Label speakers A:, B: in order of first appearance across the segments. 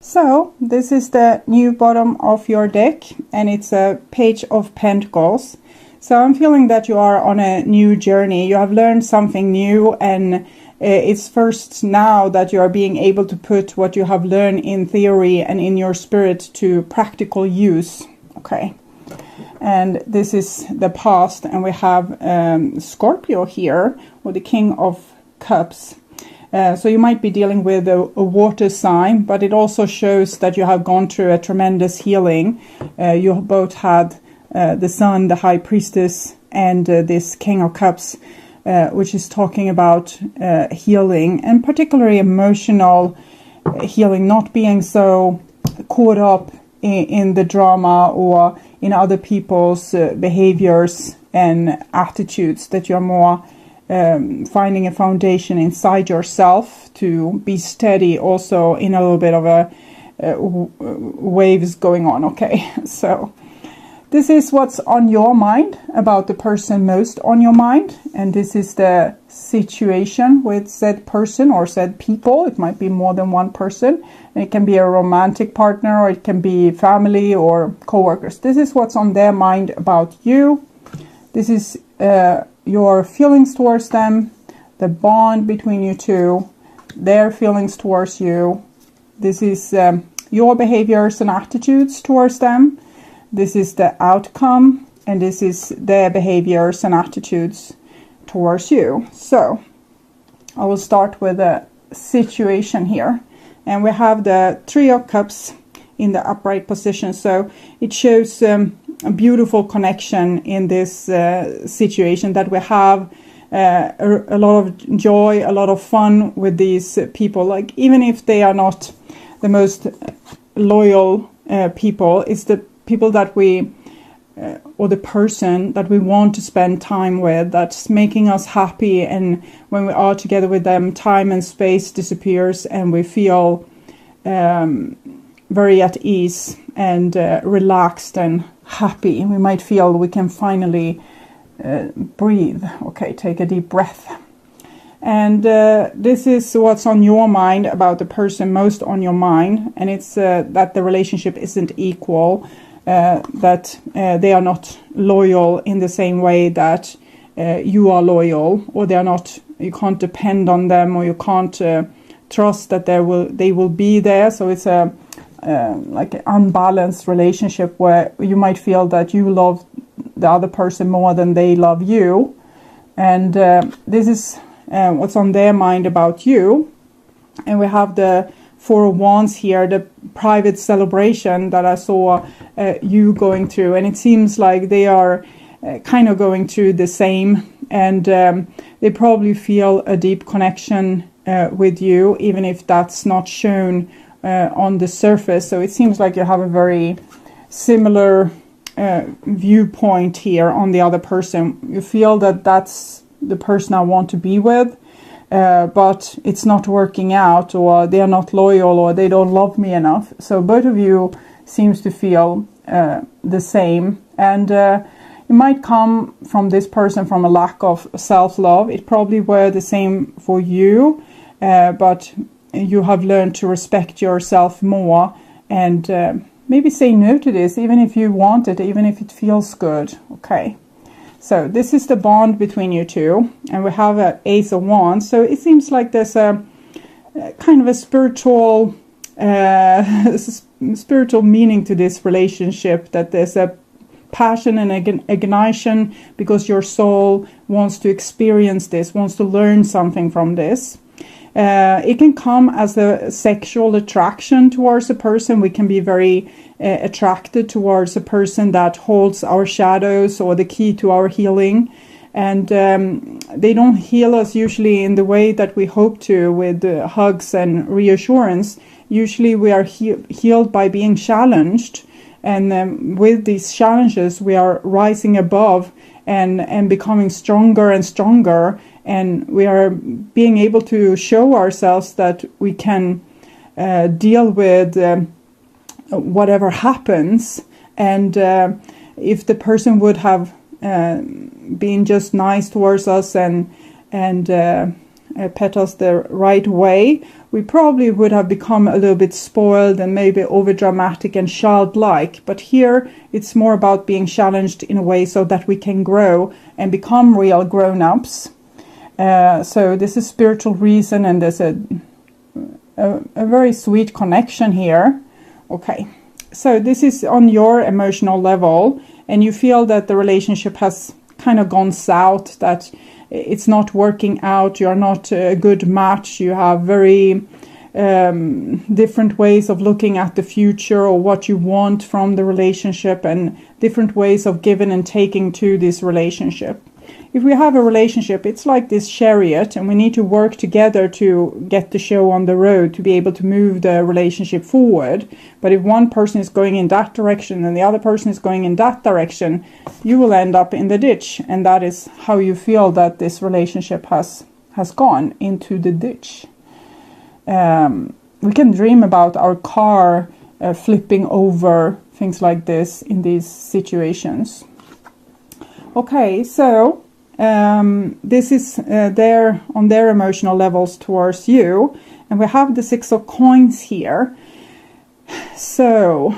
A: So this is the new bottom of your deck, and it's a Page of Pentacles. So I'm feeling that you are on a new journey. You have learned something new, and it's first now that you are being able to put what you have learned in theory and in your spirit to practical use. Okay. And this is the past, and we have Scorpio here with the King of Cups. So you might be dealing with a water sign, but it also shows that you have gone through a tremendous healing. You both had the Sun, the High Priestess, and this King of Cups, which is talking about healing, and particularly emotional healing, not being so caught up in the drama or in other people's behaviors and attitudes, that you're more finding a foundation inside yourself to be steady, also in a little bit of a waves going on. Okay, so this is what's on your mind, about the person most on your mind, and this is the situation with said person or said people. It might be more than one person, and it can be a romantic partner, or it can be family or co-workers. This is what's on their mind about you. This is your feelings towards them, the bond between you two, their feelings towards you. This is your behaviors and attitudes towards them. This is the outcome, and this is their behaviors and attitudes towards you. So I will start with a situation here, and we have the Three of Cups in the upright position. So it shows a beautiful connection in this situation, that we have a lot of joy, a lot of fun with these people. Like, even if they are not the most loyal people, it's the people that we or the person that we want to spend time with, that's making us happy, and when we are together with them, time and space disappears, and we feel very at ease and relaxed and happy. We might feel we can finally breathe. Okay, take a deep breath. And this is what's on your mind, about the person most on your mind, and it's that the relationship isn't equal, that they are not loyal in the same way that you are loyal, or they are not. You can't depend on them, or you can't trust that they will be there. So it's a like an unbalanced relationship, where you might feel that you love the other person more than they love you, and this is what's on their mind about you. And we have the Four of Wands here, the private celebration that I saw you going through, and it seems like they are kind of going through the same, and they probably feel a deep connection with you, even if that's not shown on the surface. So it seems like you have a very similar viewpoint here on the other person. You feel that that's the person I want to be with, but it's not working out, or they are not loyal, or they don't love me enough. So both of you seems to feel the same, and it might come from this person from a lack of self-love. It probably were the same for you, but you have learned to respect yourself more, and maybe say no to this, even if you want it, even if it feels good. Okay. So this is the bond between you two, and we have an Ace of Wands. So it seems like there's a kind of a spiritual meaning to this relationship, that there's a passion and ignition because your soul wants to experience this, wants to learn something from this. It can come as a sexual attraction towards a person. We can be very attracted towards a person that holds our shadows, or the key to our healing. And they don't heal us usually in the way that we hope to, with hugs and reassurance. Usually we are healed by being challenged. And with these challenges, we are rising above and becoming stronger and stronger. And we are being able to show ourselves that we can deal with whatever happens. And if the person would have been just nice towards us and petals the right way, we probably would have become a little bit spoiled and maybe over dramatic and childlike. But here it's more about being challenged in a way so that we can grow and become real grown-ups. So this is spiritual reason, and there's a very sweet connection here. Okay, so this is on your emotional level, and you feel that the relationship has kind of gone south, that it's not working out, you're not a good match, you have very different ways of looking at the future or what you want from the relationship, and different ways of giving and taking to this relationship. If we have a relationship, it's like this chariot, and we need to work together to get the show on the road, to be able to move the relationship forward. But if one person is going in that direction and the other person is going in that direction, you will end up in the ditch. And that is how you feel that this relationship has gone into the ditch. We can dream about our car flipping over, things like this in these situations. Okay, so this is there on their emotional levels towards you, and we have the 6 of coins here. So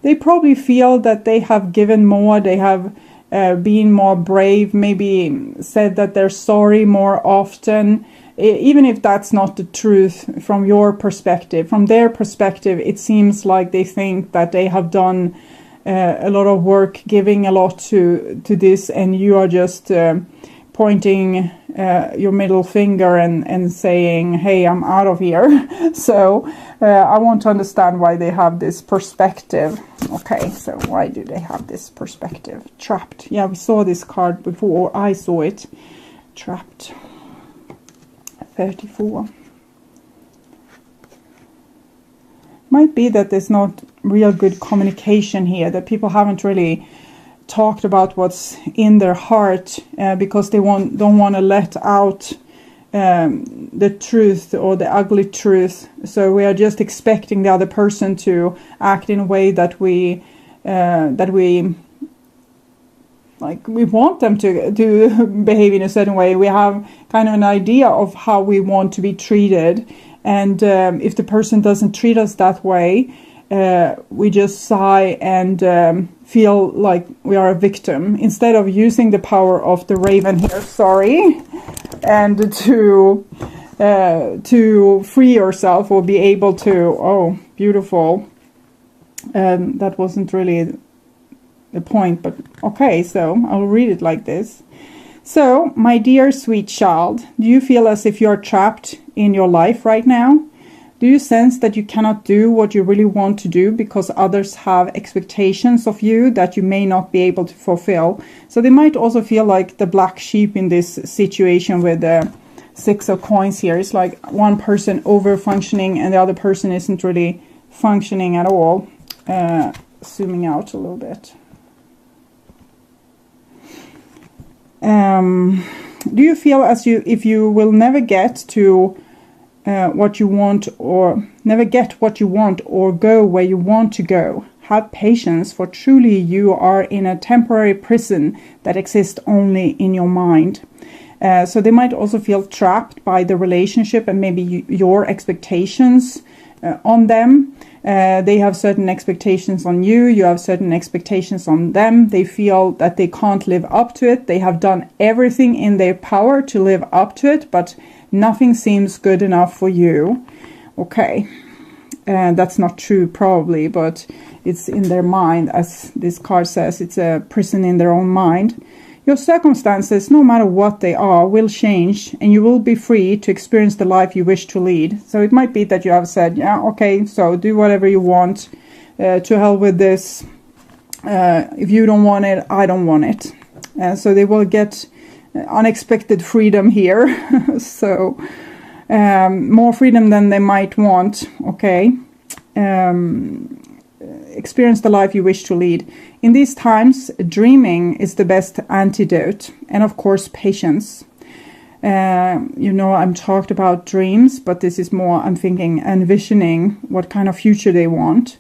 A: they probably feel that they have given more, they have been more brave, maybe said that they're sorry more often, even if that's not the truth from your perspective. From their perspective, it seems like they think that they have done a lot of work, giving a lot to this, and you are just pointing your middle finger and saying, hey, I'm out of here. So I want to understand why they have this perspective. Okay, so why do they have this perspective? Trapped. Yeah, we saw this card before. I saw it. Trapped. 34. Might be that there's not real good communication here, that people haven't really talked about what's in their heart because they don't want to let out the truth or the ugly truth. So we are just expecting the other person to act in a way that we want them to behave in a certain way. We have kind of an idea of how we want to be treated. And if the person doesn't treat us that way, we just sigh and feel like we are a victim, instead of using the power of the raven here, and to free yourself or be able to, oh, beautiful. That wasn't really the point, but okay, so I'll read it like this. So, my dear sweet child, do you feel as if you're trapped in your life right now? Do you sense that you cannot do what you really want to do because others have expectations of you that you may not be able to fulfill? So they might also feel like the black sheep in this situation with the 6 of coins here. It's like one person over-functioning and the other person isn't really functioning at all. Zooming out a little bit. Do you feel as if you will never get to what you want, or never get what you want, or go where you want to go? Have patience, for truly you are in a temporary prison that exists only in your mind. So they might also feel trapped by the relationship and maybe your expectations on them. They have certain expectations on you, you have certain expectations on them. They feel that they can't live up to it. They have done everything in their power to live up to it, but nothing seems good enough for you. Okay, that's not true probably, but it's in their mind, as this card says. It's a prison in their own mind. Your circumstances, no matter what they are, will change, and you will be free to experience the life you wish to lead. So it might be that you have said, yeah, okay, so do whatever you want, to hell with this. If you don't want it, I don't want it. So they will get unexpected freedom here. So more freedom than they might want. Okay. Experience the life you wish to lead. In these times, dreaming is the best antidote, and of course patience. I'm talked about dreams, but this is more, I'm thinking, envisioning what kind of future they want.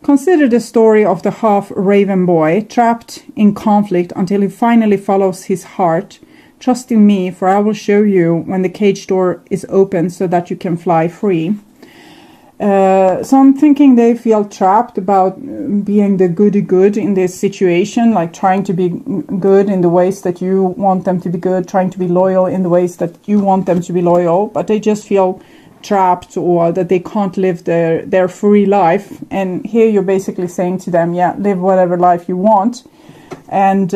A: Consider the story of the half raven boy trapped in conflict until he finally follows his heart Trust in me, for I will show you when the cage door is open so that you can fly free. So I'm thinking they feel trapped about being the goody good in this situation, like trying to be good in the ways that you want them to be good, trying to be loyal in the ways that you want them to be loyal, but they just feel trapped, or that they can't live their free life. And here you're basically saying to them, yeah, live whatever life you want. And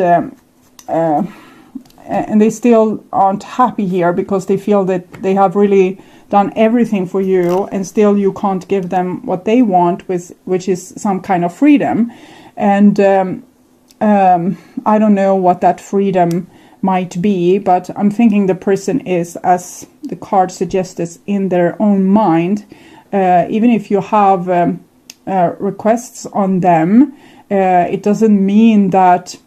A: they still aren't happy here because they feel that they have really done everything for you, and still you can't give them what they want, which is some kind of freedom. And I don't know what that freedom might be, but I'm thinking the person is, as the card suggests, in their own mind. Even if you have requests on them, it doesn't mean that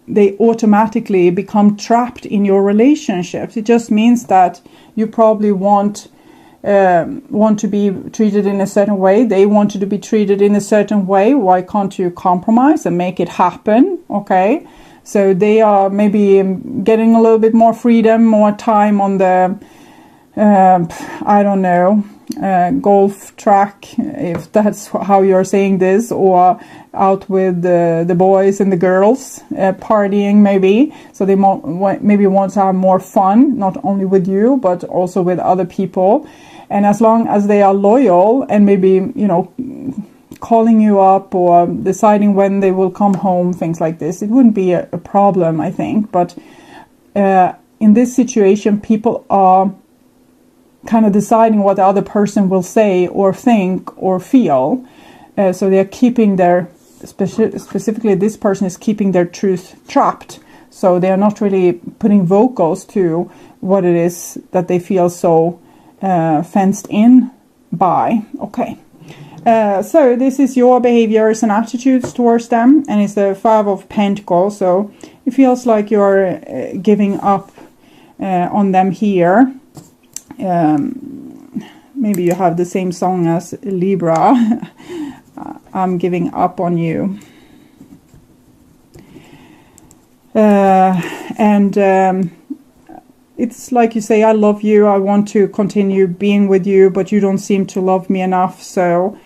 A: they automatically become trapped in your relationships. It just means that you probably want to be treated in a certain way. They want to be treated in a certain way. Why can't you compromise and make it happen? Okay, so they are maybe getting a little bit more freedom, more time on the I don't know, golf track, if that's how you're saying this, or out with the boys and the girls, partying maybe. So they maybe want to have more fun, not only with you, but also with other people. And as long as they are loyal and maybe, you know, calling you up or deciding when they will come home, things like this, it wouldn't be a problem, I think. But in this situation, people are kind of deciding what the other person will say or think or feel. So they are keeping their, specifically this person is keeping their truth trapped. So they are not really putting vocals to what it is that they feel so fenced in by. Okay. So this is your behaviors and attitudes towards them. And it's the 5 of Pentacles. So it feels like you're giving up on them here. Maybe you have the same song as Libra. I'm giving up on you. It's like you say, I love you, I want to continue being with you, but you don't seem to love me enough, so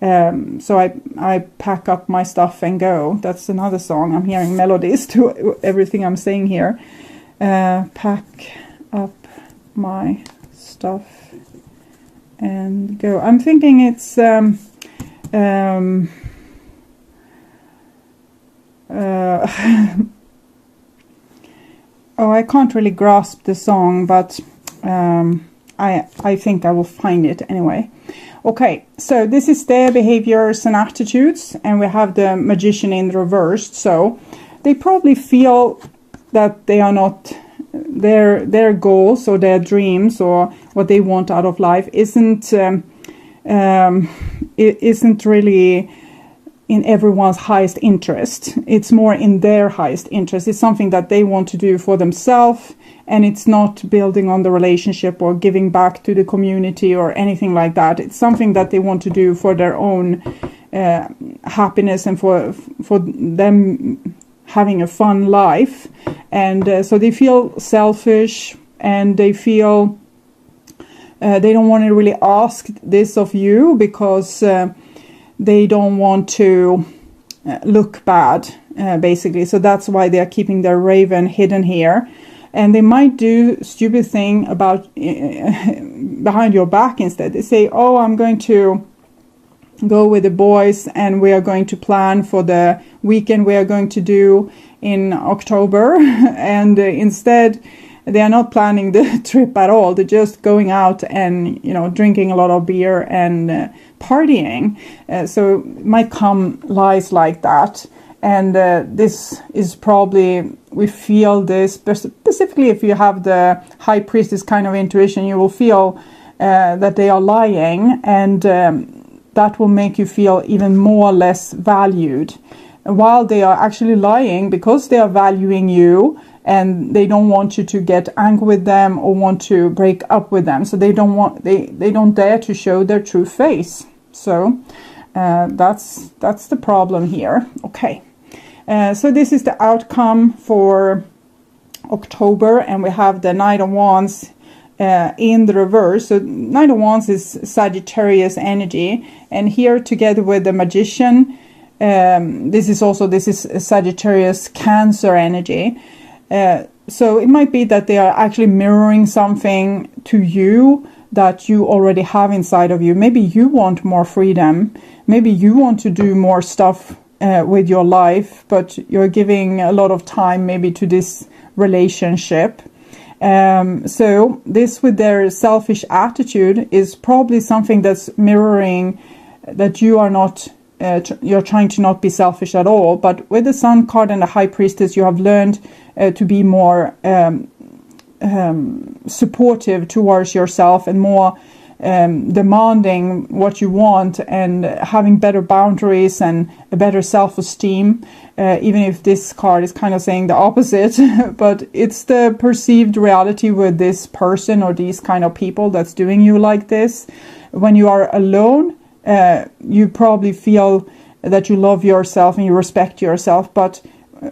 A: I pack up my stuff and go. That's another song. I'm hearing melodies to everything I'm saying here. Pack up my stuff and go. I'm thinking it's oh, I can't really grasp the song, but I think I will find it anyway. Okay, so this is their behaviors and attitudes, and we have the Magician in reversed. So they probably feel that they are not, their goals or their dreams or what they want out of life isn't really in everyone's highest interest. It's more in their highest interest. It's something that they want to do for themselves, and it's not building on the relationship or giving back to the community or anything like that. It's something that they want to do for their own happiness and for them having a fun life. And so they feel selfish, and they feel they don't want to really ask this of you because they don't want to look bad, basically. So that's why they are keeping their raven hidden here. And they might do stupid thing about behind your back instead. They say, oh, I'm going to go with the boys and we are going to plan for the weekend we are going to do in October. And instead, they are not planning the trip at all. They're just going out and, you know, drinking a lot of beer and partying. So it might come lies like that. And this is probably, we feel this, specifically if you have the High Priestess kind of intuition, you will feel that they are lying, and that will make you feel even more less valued. While they are actually lying because they are valuing you, and they don't want you to get angry with them or want to break up with them. So they don't dare to show their true face. So that's the problem here. Okay. So this is the outcome for October, and we have the Knight of Wands in the reverse. So Knight of Wands is Sagittarius energy, and here together with the Magician, this is Sagittarius Cancer energy. So it might be that they are actually mirroring something to you that you already have inside of you. Maybe you want more freedom. Maybe you want to do more stuff with your life, but you're giving a lot of time maybe to this relationship. So this, with their selfish attitude, is probably something that's mirroring that you are not, you're trying to not be selfish at all. But with the Sun card and the High Priestess, you have learned to be more supportive towards yourself and more demanding what you want, and having better boundaries and a better self-esteem, even if this card is kind of saying the opposite. But it's the perceived reality with this person or these kind of people that's doing you like this. When you are alone, you probably feel that you love yourself and you respect yourself, but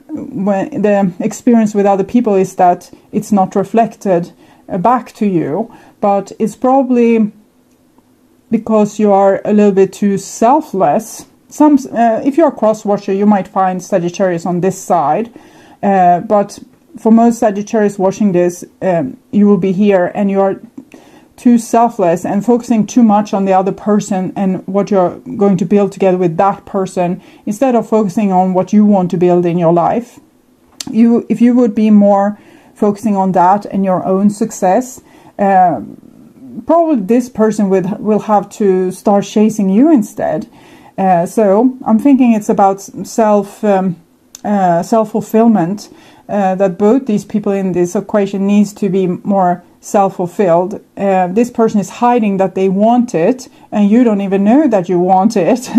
A: when the experience with other people is that it's not reflected back to you. But it's probably because you are a little bit too selfless. If you're a cross-watcher, you might find Sagittarius on this side, but for most Sagittarius watching this, you will be here and you are too selfless and focusing too much on the other person and what you're going to build together with that person, instead of focusing on what you want to build in your life. If you would be more focusing on that and your own success, probably this person will have to start chasing you instead. So I'm thinking it's about self-fulfillment, that both these people in this equation needs to be more self-fulfilled. This person is hiding that they want it, and you don't even know that you want it,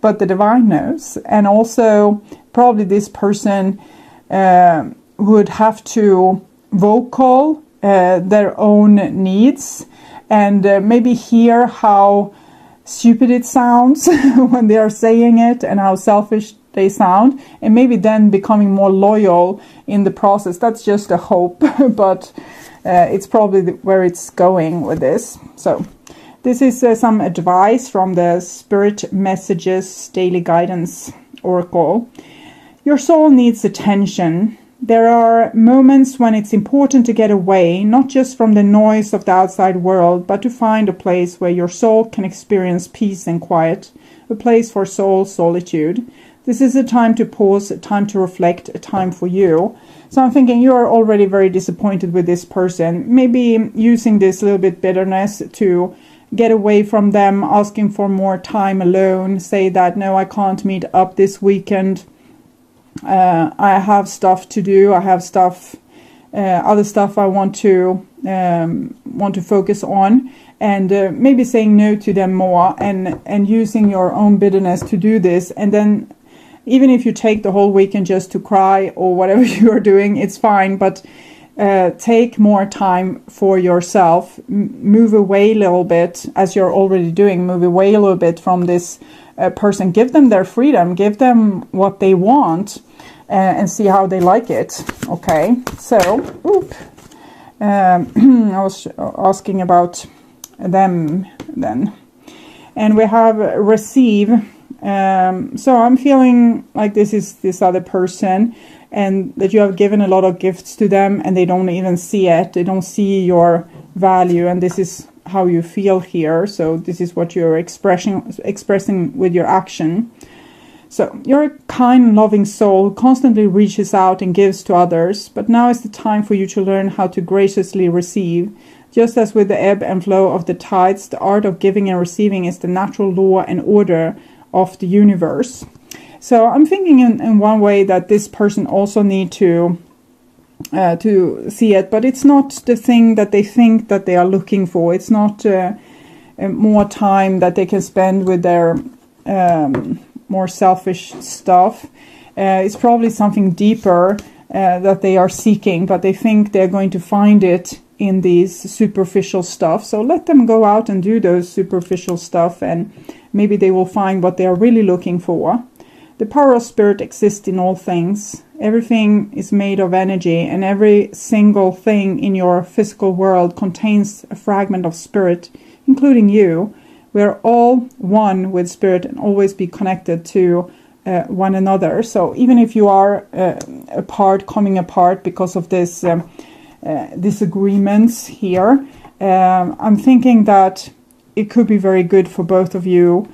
A: but the divine knows. And also probably this person would have to vocal their own needs, and maybe hear how stupid it sounds when they are saying it and how selfish they sound, and maybe then becoming more loyal in the process. That's just a hope, but it's probably where it's going with this. So this is some advice from the Spirit Messages Daily Guidance Oracle. Your soul needs attention. There are moments when it's important to get away, not just from the noise of the outside world, but to find a place where your soul can experience peace and quiet, a place for soul solitude. This is a time to pause, a time to reflect, a time for you. So I'm thinking you are already very disappointed with this person, maybe using this little bit bitterness to get away from them, asking for more time alone, say that, no, I can't meet up this weekend. I have stuff to do. I have stuff, other stuff I want to focus on, and maybe saying no to them more, and using your own bitterness to do this. And then, even if you take the whole weekend just to cry or whatever you are doing, it's fine. But take more time for yourself. Move away a little bit, as you're already doing. Move away a little bit from this person. Give them their freedom. Give them what they want, and see how they like it. Okay, so I was asking about them then, and we have receive. So I'm feeling like this is this other person, and that you have given a lot of gifts to them, and they don't even see it. They don't see your value, and this is how you feel here. So this is what you're expressing with your action. So you're a kind, loving soul who constantly reaches out and gives to others, but now is the time for you to learn how to graciously receive. Just as with the ebb and flow of the tides, the art of giving and receiving is the natural law and order of the universe. So I'm thinking in one way that this person also need to see it, but it's not the thing that they think that they are looking for. It's not more time that they can spend with their more selfish stuff. It's probably something deeper that they are seeking, but they think they're going to find it in these superficial stuff. So let them go out and do those superficial stuff, and maybe they will find what they are really looking for. The power of spirit exists in all things. Everything is made of energy, and every single thing in your physical world contains a fragment of spirit, including you. We are all one with spirit and always be connected to one another. So even if you are coming apart because of this disagreements here, I'm thinking that it could be very good for both of you